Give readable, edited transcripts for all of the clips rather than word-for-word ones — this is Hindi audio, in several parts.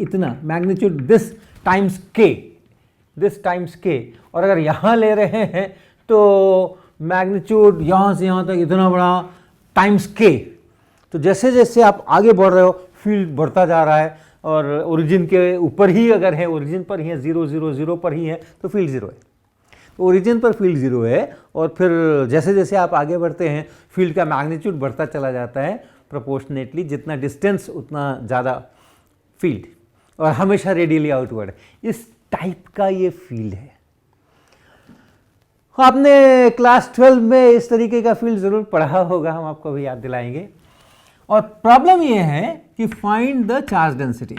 इतना, मैग्नीट्यूड दिस टाइम्स के, और अगर यहाँ ले रहे हैं तो मैग्नीट्यूड यहाँ से यहाँ तक इतना बड़ा टाइम्स के। तो जैसे जैसे आप आगे बढ़ रहे हो फील्ड बढ़ता जा रहा है, और ओरिजिन के ऊपर ही अगर है, ओरिजिन पर ही है, 0 0 0 पर ही है तो फील्ड 0 है। तो ओरिजिन पर फील्ड 0 है, और फिर जैसे जैसे आप आगे बढ़ते हैं फील्ड का मैग्नीट्यूड बढ़ता चला जाता है प्रोपोर्शनेटली, जितना डिस्टेंस उतना ज़्यादा फील्ड, और हमेशा रेडियली आउटवर्ड। इस टाइप का ये फील्ड है। आपने क्लास 12 में इस तरीके का फील्ड ज़रूर पढ़ा होगा, हम आपको भी याद दिलाएंगे। और प्रॉब्लम ये है कि find the charge density.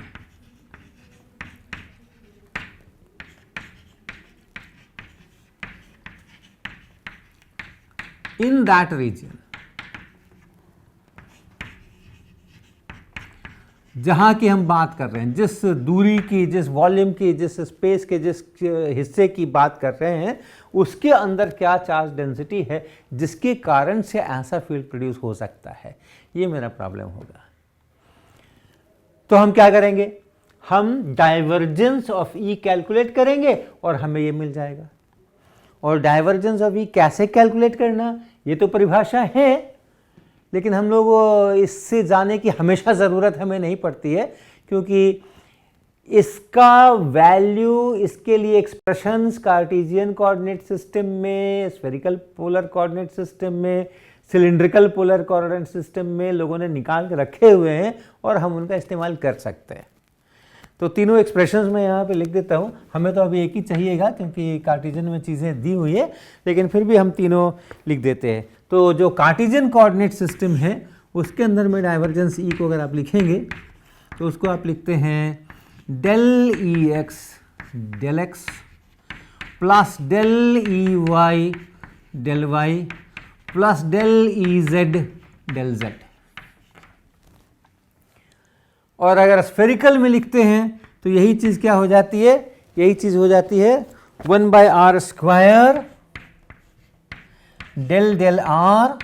In that region, जहां की हम बात कर रहे हैं, जिस दूरी की, जिस वॉल्यूम की, जिस स्पेस के, जिस हिस्से की बात कर रहे हैं, उसके अंदर क्या चार्ज डेंसिटी है जिसके कारण से ऐसा फील्ड प्रोड्यूस हो सकता है, ये मेरा प्रॉब्लम होगा। तो हम क्या करेंगे, हम डाइवर्जेंस ऑफ ई कैलकुलेट करेंगे और हमें ये मिल जाएगा। और डाइवर्जेंस ऑफ ई कैसे कैलकुलेट करना, ये तो परिभाषा है, लेकिन हम लोग इससे जाने की हमेशा ज़रूरत हमें नहीं पड़ती है, क्योंकि इसका वैल्यू, इसके लिए एक्सप्रेशंस कार्टेशियन कोऑर्डिनेट सिस्टम में, स्फेरिकल पोलर कोऑर्डिनेट सिस्टम में, सिलिंड्रिकल पोलर कोऑर्डिनेट सिस्टम में लोगों ने निकाल के रखे हुए हैं, और हम उनका इस्तेमाल कर सकते हैं। तो तीनों एक्सप्रेशंस मैं यहाँ पे लिख देता हूँ। हमें तो अभी एक ही चाहिएगा क्योंकि कार्टेशियन में चीज़ें दी हुई है, लेकिन फिर भी हम तीनों लिख देते हैं। तो जो कार्टेशियन कोऑर्डिनेट सिस्टम है उसके अंदर में डाइवर्जेंस ई को अगर आप लिखेंगे तो उसको आप लिखते हैं del E x del x plus del E y del y plus del E z del z. और अगर स्फेरिकल में लिखते हैं तो यही चीज़ क्या हो जाती है, यही चीज़ हो जाती है 1/r² डेल डेल आर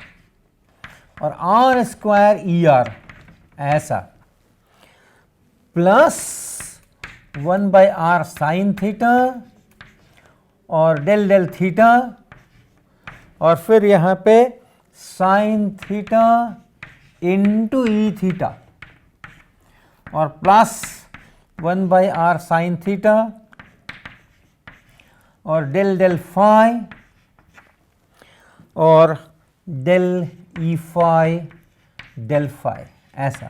और r² ER, ऐसा, प्लस 1/r साइन थीटा और डेल डेल थीटा, और फिर यहाँ पे sine theta into E theta, और प्लस 1/r साइन थीटा और डेल डेल फाई और del E phi del phi, ऐसा।